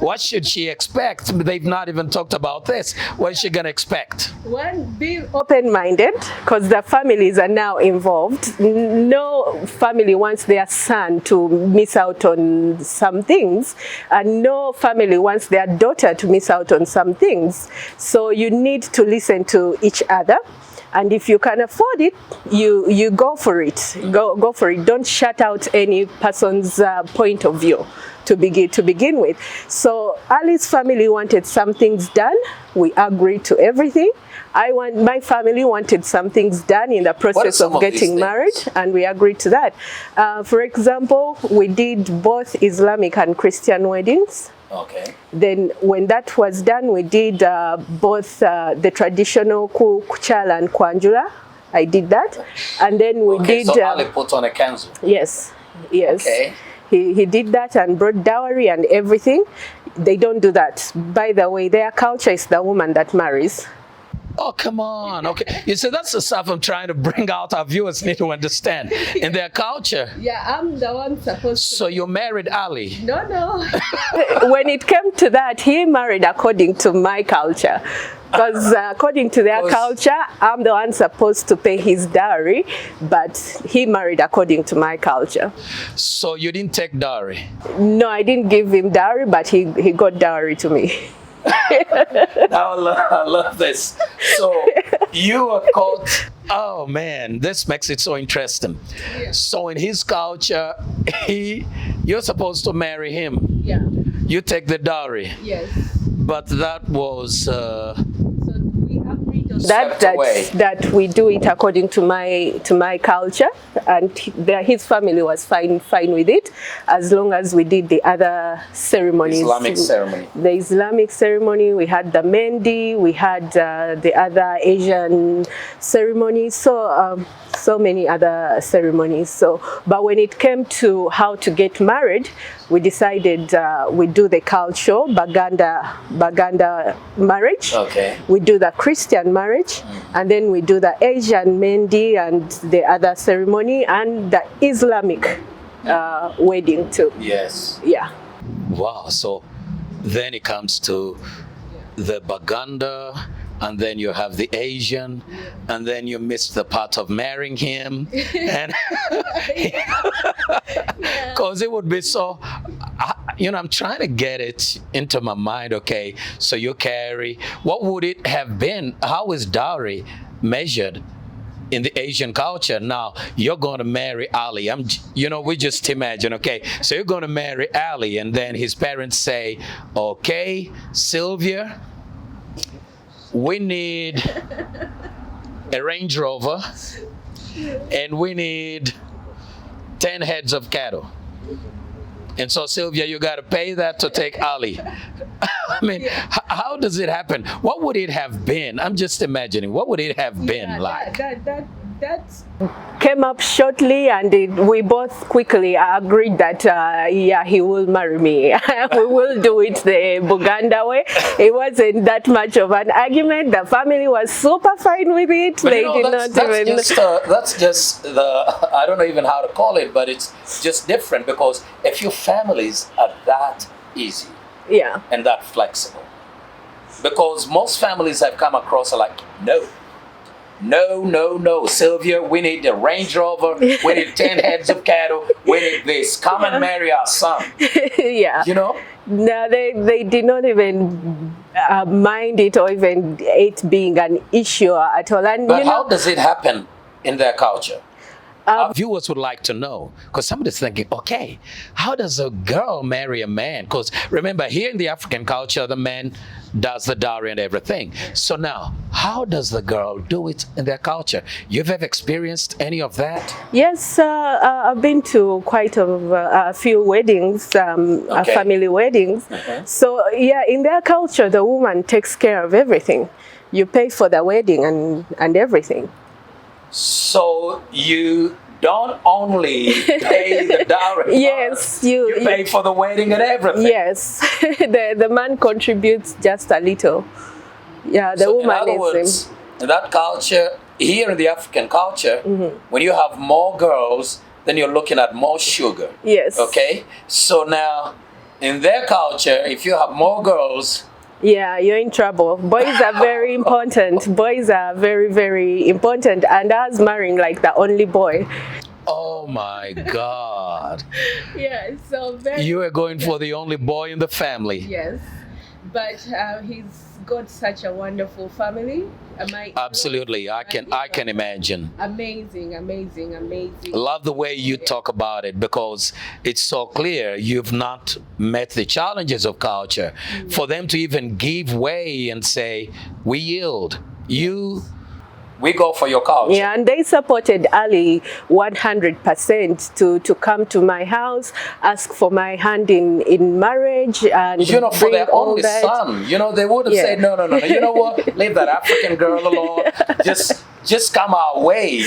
what should she expect? They've not even talked about this. What is she going to expect? One, be open-minded, because the families are now involved. No family wants their son to miss out on some things, and no family wants their daughter to miss out on some things. So you need to listen to each other. And if you can afford it, you go for it. Go for it. Don't shut out any person's point of view to begin with. So Ali's family wanted some things done. We agreed to everything. My family wanted some things done in the process of getting married, and we agreed to that. For example, we did both Islamic and Christian weddings. Okay. Then when that was done, we did both the traditional Kuchala and Kwanjula. I did that. And then we did... So Ali put on a kanzu? Yes. Okay. He did that and brought dowry and everything. They don't do that. By the way, their culture is the woman that marries. Oh, come on. Okay. You see, that's the stuff I'm trying to bring out. Our viewers need to understand. In their culture. Yeah, I'm the one supposed to. So you married Ali? No. When it came to that, he married according to my culture. Because according to their culture, I'm the one supposed to pay his dowry, but he married according to my culture. So you didn't take dowry? No, I didn't give him dowry, but he got dowry to me. Now I love this. So you were caught. Oh man, this makes it so interesting. Yeah. So in his culture, you're supposed to marry him. Yeah. You take the dowry. Yes. But that was. So we agreed on that we do it according to my culture, and his family was fine with it, as long as we did the other ceremonies. Islamic ceremony. The Islamic ceremony, we had the Mendi, we had the other Asian ceremonies, so many other ceremonies. So, but when it came to how to get married, we decided we do the cultural Baganda marriage. Okay. We do the Christian marriage, and then we do the Asian Mendi and the other ceremony, and the Islamic wedding too. Yes. Yeah. Wow. So then it comes to the Baganda, and then you have the Asian, and then you missed the part of marrying him, and because it would be so, I'm trying to get it into my mind. Okay, so you carry, what would it have been? How is dowry measured in the Asian culture? Now you're going to marry Ali. We just imagine. Okay, so you're going to marry Ali, and then his parents say, okay, Sylvia, we need a Range Rover, and we need 10 heads of cattle. And so, Sylvia, you got to pay that to take Ali. I mean, how does it happen? What would it have been? I'm just imagining. What would it have been like? That came up shortly, and we both quickly agreed that yeah, he will marry me. We will do it the Buganda way. It wasn't that much of an argument. The family was super fine with it. But they did not even. That's just the, I don't know even how to call it, but it's just different because a few families are that easy, yeah, and that flexible. Because most families I've come across are like, no, Sylvia, we need the Range Rover, we need 10 heads of cattle, we need this, come and marry our son. Yeah. You know? No, they did not even mind it or even it being an issue at all. And, but how does it happen in their culture? Our viewers would like to know, because somebody's thinking, okay, how does a girl marry a man? Because remember, here in the African culture, the man does the dowry and everything. So now, how does the girl do it in their culture? You've ever experienced any of that? Yes, I've been to quite a few weddings, family weddings. So yeah, in their culture, the woman takes care of everything. You pay for the wedding and everything. So you don't only pay the dowry. Yes, you pay for the wedding and everything. Yes, the man contributes just a little. Yeah, the woman in other words, in that culture, here in the African culture, when you have more girls, then you're looking at more sugar. Yes. Okay? So now, in their culture, if you have more girls, yeah, you're in trouble. Boys are very important. Boys are very, very important. And I was marrying like the only boy. Oh my God. Yeah, so very. You are going for the only boy in the family. Yes, but he's got such a wonderful family. Absolutely, I can imagine. Amazing. Love the way you talk about it, because it's so clear you've not met the challenges of culture. For them to even give way and say, we yield. We go for your culture. Yeah, and they supported Ali 100% to come to my house, ask for my hand in marriage, and for their only son. They would have said, no. You know what? Leave that African girl alone. Just come our way.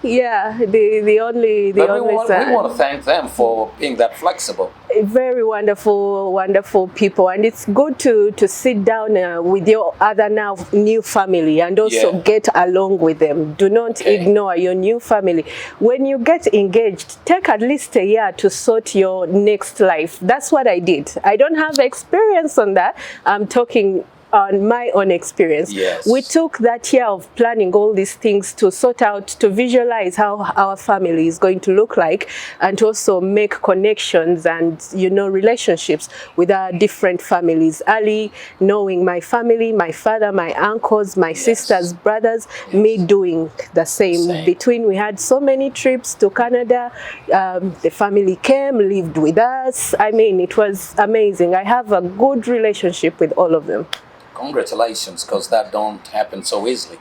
Yeah, the only son. We want to thank them for being that flexible. Very wonderful people, and it's good to sit down with your other now new family and also get along with them. Do not ignore your new family. When you get engaged, take at least a year to sort your next life. That's what I did. I don't have experience on that. I'm talking on my own experience. Yes. We took that year of planning all these things to sort out, to visualize how our family is going to look like, and to also make connections and relationships with our different families. Ali knowing my family, my father, my uncles, my sisters, brothers, me doing the same. Between we had so many trips to Canada. The family came, lived with us. I mean, it was amazing. I have a good relationship with all of them. Congratulations, because that don't happen so easily.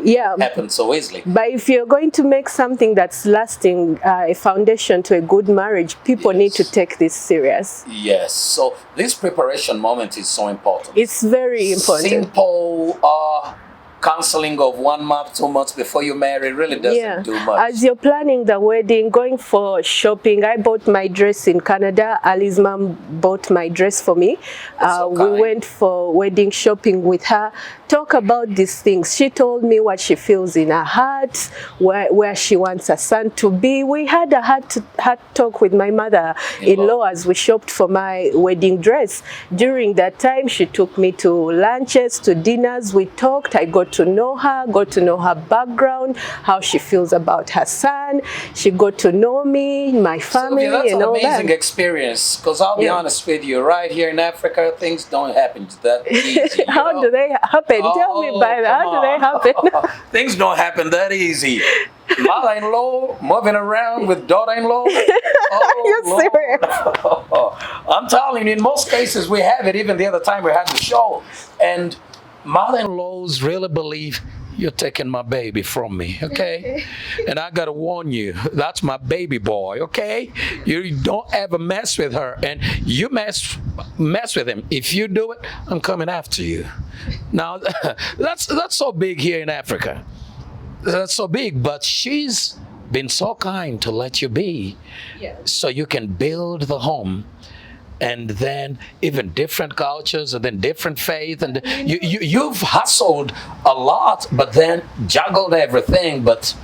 Yeah. Happens so easily. But if you're going to make something that's lasting, a foundation to a good marriage, people need to take this serious. Yes. So this preparation moment is so important. It's very important. Simple counseling of 1 month, 2 months before you marry really doesn't do much. As you're planning the wedding, going for shopping, I bought my dress in Canada. Ali's mom bought my dress for me. We went for wedding shopping with her. Talk about these things. She told me what she feels in her heart, where she wants her son to be. We had a heart talk with my mother-in-law as we shopped for my wedding dress. During that time, she took me to lunches, to dinners. We talked. I got to know her background, how she feels about her son. She got to know me, my family, and all that. That's an amazing experience, because I'll be honest with you, right here in Africa, things don't happen that easy. How do they happen? Tell me about that. How do they happen? Things don't happen that easy. Mother-in-law moving around with daughter-in-law. You're serious? I'm telling you, in most cases we have it. Even the other time we had the show, and mother-in-laws really believe you're taking my baby from me, okay? And I gotta warn you, that's my baby boy, okay? You don't ever mess with her, and you mess with him. If you do it, I'm coming after you. Now, that's so big here in Africa. That's so big, but she's been so kind to let you be, so you can build the home. And then even different cultures, and then different faith, and you've hustled a lot, but then juggled everything. But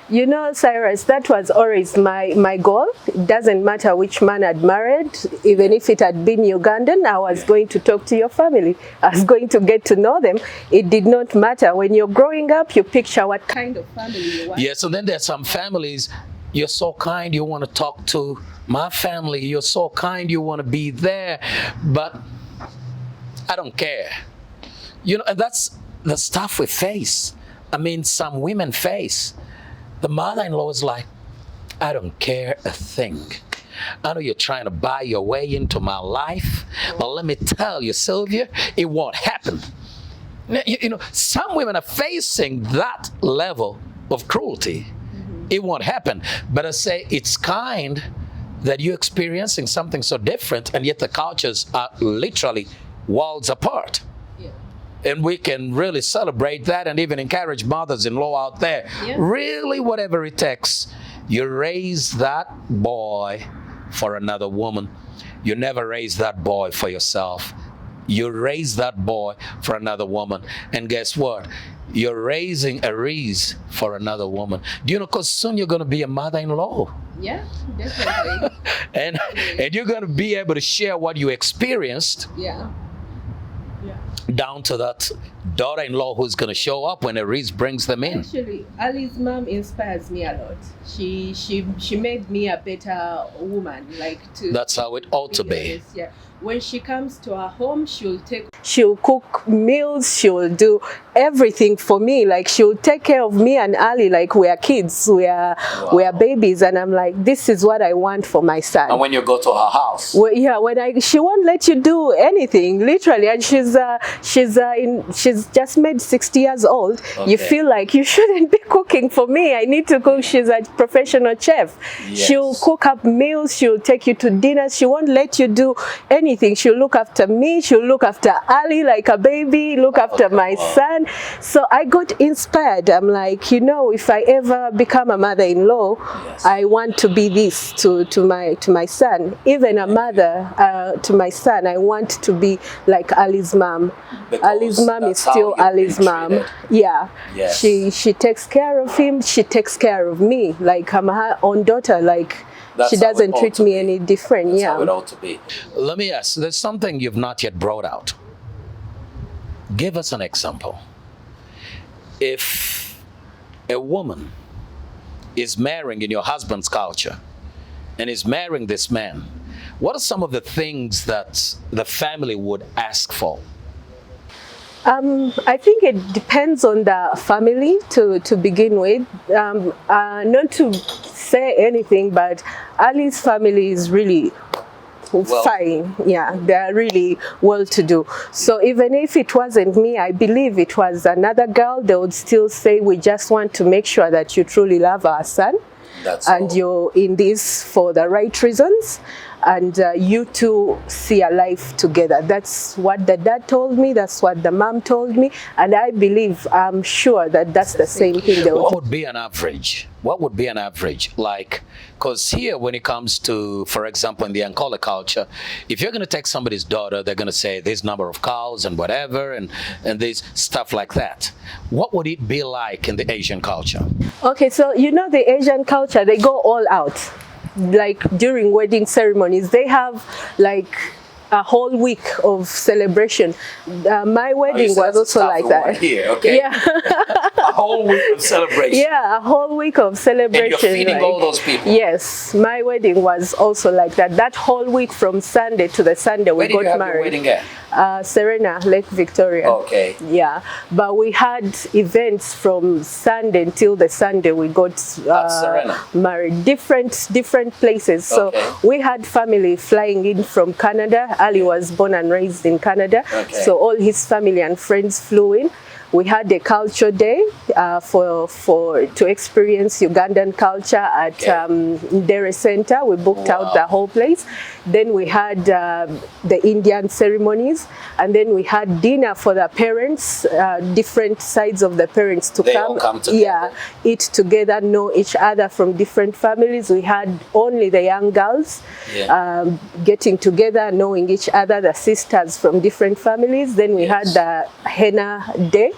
you know, Cyrus, that was always my goal. It doesn't matter which man I'd married, even if it had been Ugandan, I was going to talk to your family. I was going to get to know them. It did not matter. When you're growing up, you picture what kind of family you want. Yes, and then there's some families, you're so kind, you want to talk to my family, you're so kind, you want to be there, but I don't care. You know, and that's the stuff we face. I mean, some women face. The mother-in-law is like, I don't care a thing. I know you're trying to buy your way into my life, but let me tell you, Sylvia, it won't happen. You know, some women are facing that level of cruelty. It won't happen. But I say it's kind that you're experiencing something so different, and yet the cultures are literally worlds apart. And we can really celebrate that, and even encourage mothers-in-law out there. Really, whatever it takes, you raise that boy for another woman. You never raise that boy for yourself. You raise that boy for another woman. And guess what? You're raising a Reese for another woman. Do you know, because soon you're going to be a mother-in-law. Yeah, definitely. and you're going to be able to share what you experienced. Down to that daughter-in-law who's going to show up when a Reese brings them in. Actually, Ali's mom inspires me a lot. She made me a better woman. That's how it ought to be. Yeah. When she comes to our home, she'll cook meals, she'll do everything for me. Like, she'll take care of me and Ali like we are kids, we are babies, and I'm like, this is what I want for my son. And when you go to her house, she won't let you do anything, literally. And she's just made 60 years old. Okay. You feel like you shouldn't be cooking for me. I need to cook. She's a professional chef. Yes. She'll cook up meals. She'll take you to dinner. She won't let you do anything. She'll look after me. She'll look after Ali like a baby, look after my son. So I got inspired. I'm like, you know, if I ever become a mother-in-law, I want to be this to my son. Even a mother to my son, I want to be like Ali's mom. Because Ali's mom is still Ali's mom. Yeah. Yes. She takes care of him. She takes care of me. Like, I'm her own daughter. Like, she doesn't treat me any different. That's how it ought to be. Let me ask, there's something you've not yet brought out. Give us an example. If a woman is marrying in your husband's culture and is marrying this man, what are some of the things that the family would ask for? I think it depends on the family to begin with. Not to say anything, but Ali's family is really fine. Yeah, they're really well-to-do. So even if it wasn't me, I believe it was another girl, they would still say, we just want to make sure that you truly love our son. And you're in this for the right reasons, and you two see a life together. That's what the dad told me, that's what the mom told me, and I believe, I'm sure that that's the same thing. What would be an average? What would be an average? Like, because here when it comes to, for example, in the Ankole culture, if you're going to take somebody's daughter, they're going to say this number of cows and whatever, and this stuff like that. What would it be like in the Asian culture? Okay, so you know the Asian culture, they go all out. Like during wedding ceremonies, they have like a whole week of celebration. My wedding was also like that. Right here, okay? Yeah. A whole week of celebration. Yeah, a whole week of celebration. And you're feeding all those people? Yes, my wedding was also like that. That whole week from Sunday to the Sunday we got married. Where did you have your wedding at? Serena, Lake Victoria. Okay. Yeah, but we had events from Sunday until the Sunday we got married. Different places. So we had family flying in from Canada. Ali was born and raised in Canada. Okay. So all his family and friends flew in. We had a culture day to experience Ugandan culture at Ndere Center. We booked out the whole place. Then we had the Indian ceremonies, and then we had dinner for the parents, different sides of the parents to come together. Eat together, know each other from different families. We had only the young girls getting together, knowing each other, the sisters from different families. Then we had the Henna day.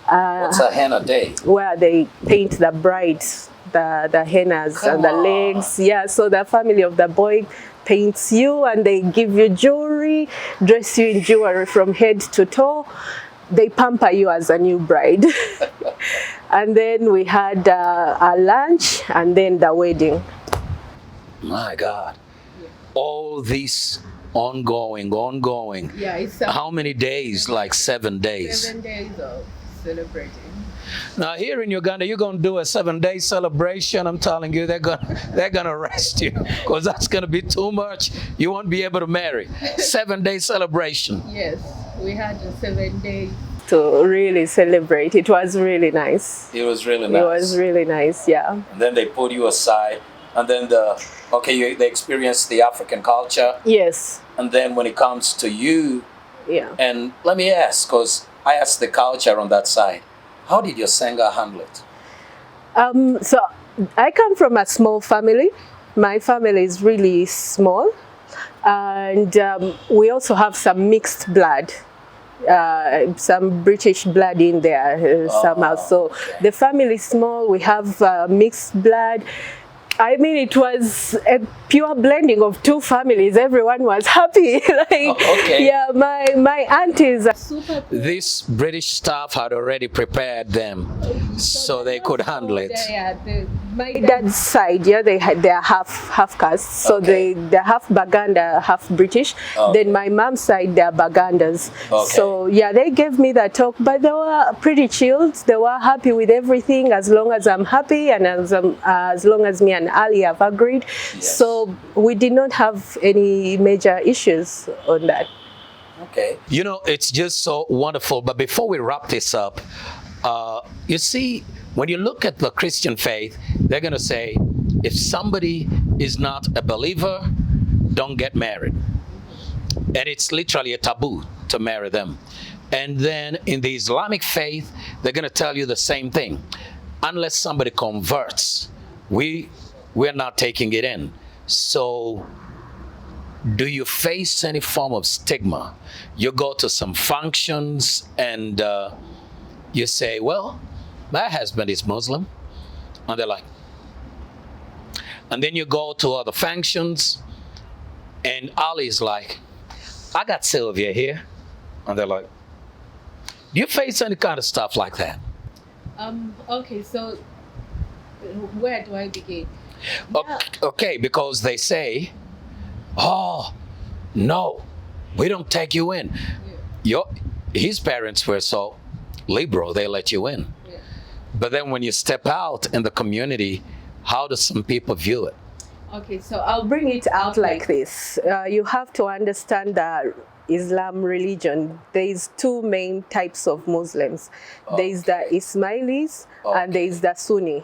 What's a Henna day? Where they paint the brides, the hennas and the legs. Yeah, so the family of the boy paints you and they give you jewelry, dress you in jewelry from head to toe. They pamper you as a new bride. And then we had a lunch and then the wedding. My God. All these ongoing. Yeah, it's how many days? Like 7 days. 7 days of celebrating. Now here in Uganda, you're gonna do a 7-day celebration. I'm telling you, they're gonna arrest you because that's gonna be too much. You won't be able to marry. 7-day celebration. Yes, we had 7 days to really celebrate. It was really nice. It was really nice. It was really nice, yeah. And then they put you aside, and then they experience the African culture. Yes. And then when it comes to you, yeah. And let me ask, because I asked the culture on that side, how did your Senga handle it? So I come from a small family. My family is really small, and we also have some mixed blood. Some British blood in there somehow. So the family is small. We have mixed blood. I mean, it was a pure blending of two families. Everyone was happy. Yeah, my aunties are super cool. This British staff had already prepared them so they could handle it. My dad's side, they are half caste, so they're half Baganda, half British. Then my mom's side, they're Bagandas. So yeah, they gave me that talk, but they were pretty chilled. They were happy with everything, as long as I'm happy and as long as me and Ali have agreed. Yes. So we did not have any major issues on that. Okay. You know, it's just so wonderful. But before we wrap this up, you see, when you look at the Christian faith, they're going to say, if somebody is not a believer, don't get married. And it's literally a taboo to marry them. And then in the Islamic faith, they're going to tell you the same thing. Unless somebody converts, we're not taking it in. So do you face any form of stigma? You go to some functions and you say, well, my husband is Muslim. And they're like, and then you go to other functions and Ali's like, I got Sylvia here. And they're like, do you face any kind of stuff like that? Okay, so where do I begin? Okay, because they say, oh, no, we don't take you in. His parents were so liberal, they let you in. Yeah. But then when you step out in the community, how do some people view it? Okay, so I'll bring it out like this. You have to understand that Islam religion, there's two main types of Muslims. There's the Ismailis and there's the Sunni.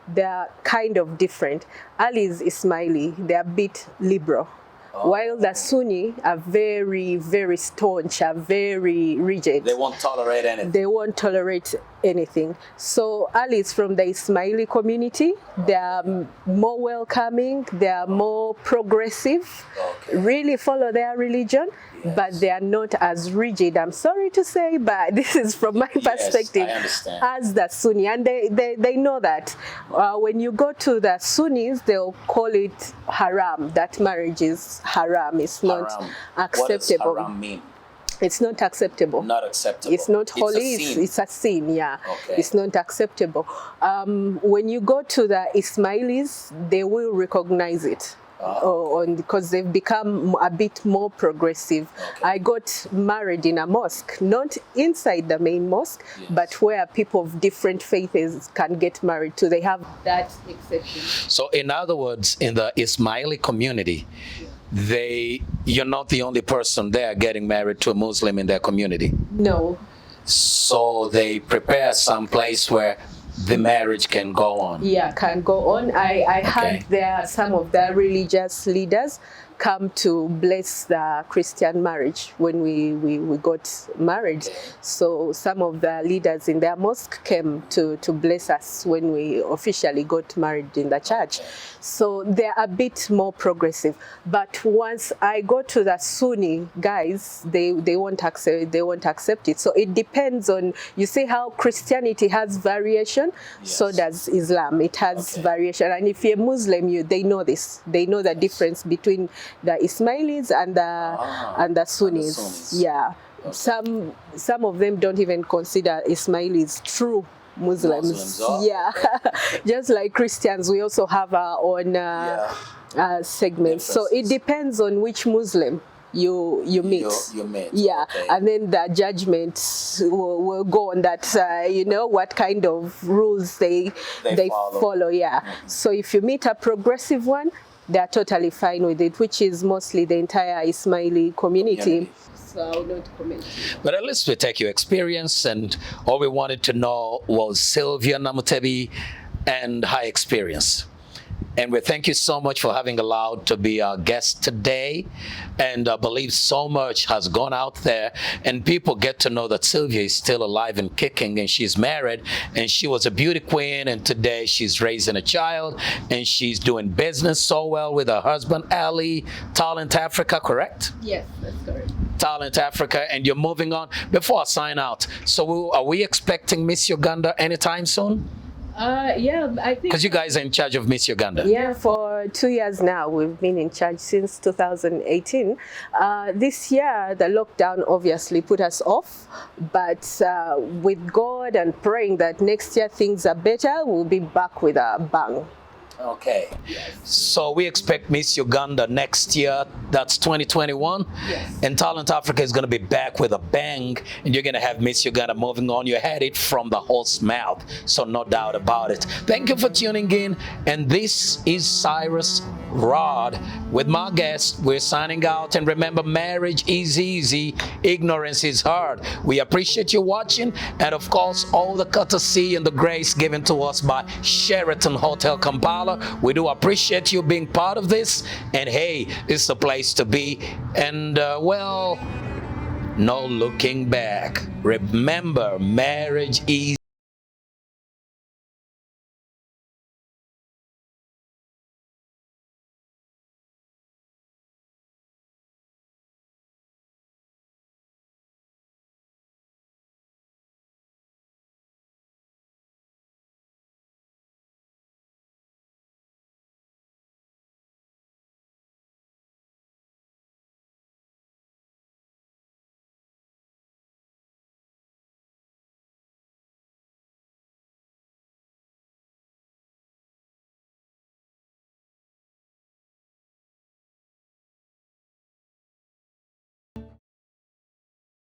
They're kind of different. Ali is Ismaili, they're a bit liberal. While the Sunni are very, very staunch, are very rigid. They won't tolerate anything. They won't tolerate anything. So Ali is from the Ismaili community. They are more welcoming, they are more progressive, really follow their religion, but they are not as rigid, I'm sorry to say, but this is from my perspective, as the Sunni. And they know that. When you go to the Sunnis, they'll call it haram, that marriage is haram. It's not acceptable. What does haram mean? It's not acceptable. Not acceptable. It's not holy. It's a sin. Yeah. Okay. It's not acceptable. When you go to the Ismailis, they will recognize it. Because they've become a bit more progressive. I got married in a mosque, not inside the main mosque, but where people of different faiths can get married to. They have that exception. So in other words, in the Ismaili community, you're not the only person there getting married to a Muslim in their community. No. So they prepare some place where the marriage can go on. Yeah, can go on. I heard there are some of the religious leaders come to bless the Christian marriage when we got married. So some of the leaders in their mosque came to bless us when we officially got married in the church. So they're a bit more progressive. But once I go to the Sunni guys, they won't accept it. So it depends on, you see how Christianity has variation, so does Islam. It has variation. And if you're Muslim, they know this. They know the difference between the Ismailis and the Sunnis. Yeah. Some of them don't even consider Ismailis true Muslims. Yeah. Just like Christians, we also have our own segments. So it depends on which Muslim you meet. Yeah. And then the judgment will go on that, what kind of rules they follow. Yeah. So if you meet a progressive one, they're totally fine with it, which is mostly the entire Ismaili community. So I will not comment. But at least we take your experience, and all we wanted to know was Sylvia Namutebi and her experience. And we thank you so much for having allowed to be our guest today. And I believe so much has gone out there, and people get to know that Sylvia is still alive and kicking, and she's married, and she was a beauty queen, and today she's raising a child, and she's doing business so well with her husband, Ali, Talent Africa, correct? Yes, that's correct. Talent Africa, and you're moving on. Before I sign out, so are we expecting Miss Uganda anytime soon? Yeah, I think. Because you guys are in charge of Miss Uganda. Yeah, for 2 years now. We've been in charge since 2018. This year, the lockdown obviously put us off. But with God and praying that next year things are better, we'll be back with a bang. Okay. So we expect Miss Uganda next year. That's 2021. Yes. And Talent Africa is going to be back with a bang. And you're going to have Miss Uganda moving on. You had it from the horse's mouth. So no doubt about it. Thank you for tuning in. And this is Cyrus Rod with my guest. We're signing out. And remember, marriage is easy. Ignorance is hard. We appreciate you watching. And of course, all the courtesy and the grace given to us by Sheraton Hotel Kampala. We do appreciate you being part of this, and hey, it's the place to be. And no looking back. Remember, marriage is